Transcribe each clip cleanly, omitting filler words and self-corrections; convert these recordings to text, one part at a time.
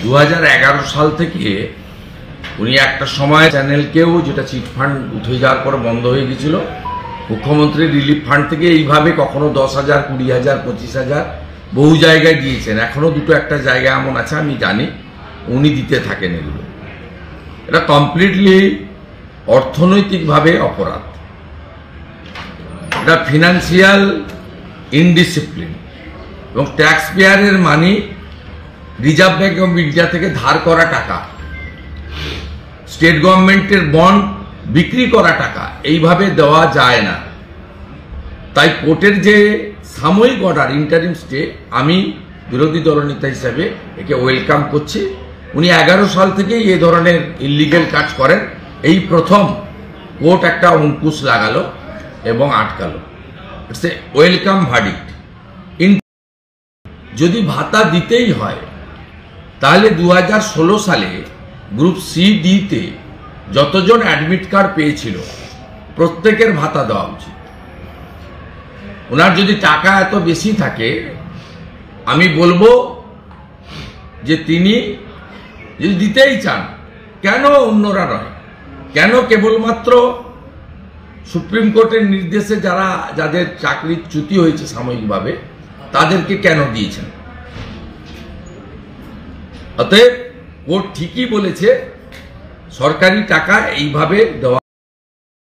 2011 সাল থেকে উনি একটা সময় চ্যানেলকেও, যেটা চিটফান্ড উঠে যাওয়ার পর বন্ধ হয়ে গেছিল, মুখ্যমন্ত্রী রিলিফ ফান্ড থেকে এইভাবে কখনো 10,000, 20,000, 25,000 বহু জায়গায় দিয়েছেন। এখনো দুটো একটা জায়গা এমন আছে আমি জানি, উনি দিতে থাকেন এগুলো। এটা কমপ্লিটলি অর্থনৈতিকভাবে অপরাধ, এটা ফিনান্সিয়াল ইনডিসিপ্লিন এবং ট্যাক্স পেয়ারের money, reserve bank of India থেকে ধার করা টাকা, স্টেট গভর্নমেন্টের বন্ড বিক্রি করা টাকা এইভাবে দেওয়া যায় না। তাই কোর্টের যে সাময়িক অর্ডার, ইন্টারিম স্টে, আমি বিরোধী দলনেতা হিসাবে একে ওয়েলকাম করছি। উনি 11 সাল থেকেই এই ধরনের ইলিগেল কাজ করেন, এই প্রথম কোর্ট একটা অঙ্কুশ লাগালো এবং আটকালো। It's a welcome verdict. যদি ভাতা দিতেই হয় তাহলে 2016 সালে গ্রুপ সি ডিতে যতজন অ্যাডমিট কার্ড পেয়েছিল প্রত্যেকের ভাতা দেওয়া উচিত। ওনার যদি টাকা এত বেশি থাকে, আমি বলবো যে তিনি যদি দিতেই চান, কেন অন্যরা নয়? কেন কেবলমাত্র সুপ্রিম কোর্টের নির্দেশে যাদের চাকরির চ্যুতি হয়েছে সাময়িকভাবে তাদেরকে কেন দিয়েছেন? অতএব কোর্ট ঠিকই বলেছে, সরকারি টাকা এইভাবে দেওয়া।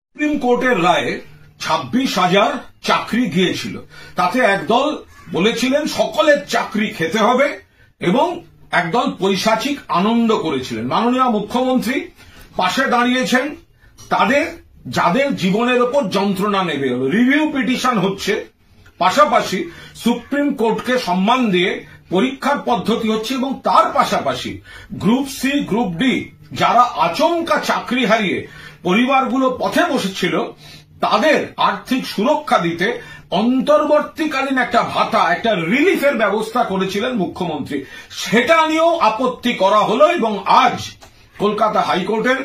সুপ্রিম কোর্টের রায়ে 26,000 চাকরি গিয়েছিল, তাতে একদল বলেছিলেন সকলের চাকরি খেতে হবে এবং একদল পৈশাচিক আনন্দ করেছিলেন। মাননীয় মুখ্যমন্ত্রী পাশে দাঁড়িয়েছেন, তাদের যাদের জীবনের ওপর যন্ত্রণা নেবে হবে। রিভিউ পিটিশন হচ্ছে, পাশাপাশি সুপ্রিম কোর্টকে সম্মান দিয়ে পরীক্ষার পদ্ধতি হচ্ছে এবং তার পাশাপাশি গ্রুপ সি, গ্রুপ ডি যারা আচমকা চাকরি হারিয়ে পরিবারগুলো পথে বসেছিল তাদের আর্থিক সুরক্ষা দিতে অন্তর্বর্তীকালীন একটা ভাতা, একটা রিলিফের ব্যবস্থা করেছিলেন মুখ্যমন্ত্রী। সেটা নিয়েও আপত্তি করা হলো এবং আজ কলকাতা হাইকোর্টের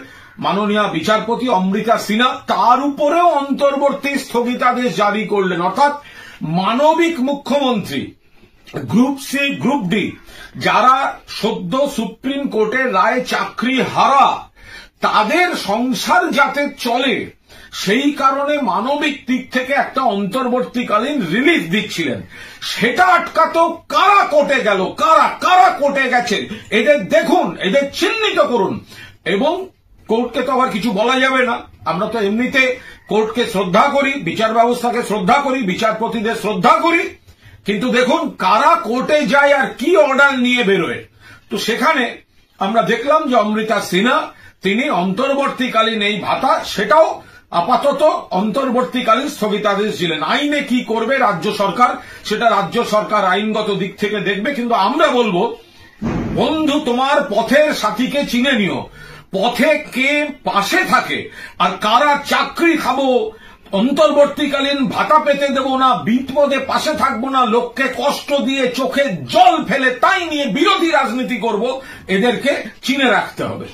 মাননীয় বিচারপতি অমৃতা সিনহা তার উপরেও অন্তর্বর্তী স্থগিতাদেশ জারি করলেন। অর্থাৎ মানবিক মুখ্যমন্ত্রী গ্রুপ সি, গ্রুপ ডি যারা সদ্য সুপ্রিম কোর্টের রায়ে চাকরি হারা, তাদের সংসার যাতে চলে সেই কারণে মানবিক দিক থেকে একটা অন্তর্বর্তীকালীন রিলিফ দিচ্ছিলেন। সেটা আটকাতেও কারা কোর্টে গেল, কারা কোর্টে গেছে, এদের দেখুন, এদের চিহ্নিত করুন। এবং কোর্টকে তো আবার কিছু বলা যাবে না, আমরা তো এমনিতে কোর্টকে শ্রদ্ধা করি, বিচার ব্যবস্থাকে শ্রদ্ধা করি, বিচারপতিদের শ্রদ্ধা করি, কিন্তু দেখুন কারা কোর্টে যায় আর কি অর্ডার নিয়ে বেরোয়। তো সেখানে আমরা দেখলাম যে অমৃতা সিনহা তিনি অন্তর্বর্তীকালীন এই ভাতা, সেটাও আপাতত অন্তর্বর্তীকালীন স্থগিতাদেশ দিলেন। আইনে কি করবে রাজ্য সরকার, সেটা রাজ্য সরকার আইনগত দিক থেকে দেখবে। কিন্তু আমরা বলবো, বন্ধু তোমার পথের সাথীকে চিনে নিও, পথে কে পাশে থাকে আর কারা চাকরি খাবো, অন্তর্বর্তীকালীন ভাতা পেতে দেব না, বিপদে পাশে থাকবো না, লোককে কষ্ট দিয়ে চোখে জল ফেলে তাই নিয়ে বিরোধী রাজনীতি করব, এদেরকে চিনে রাখতে হবে।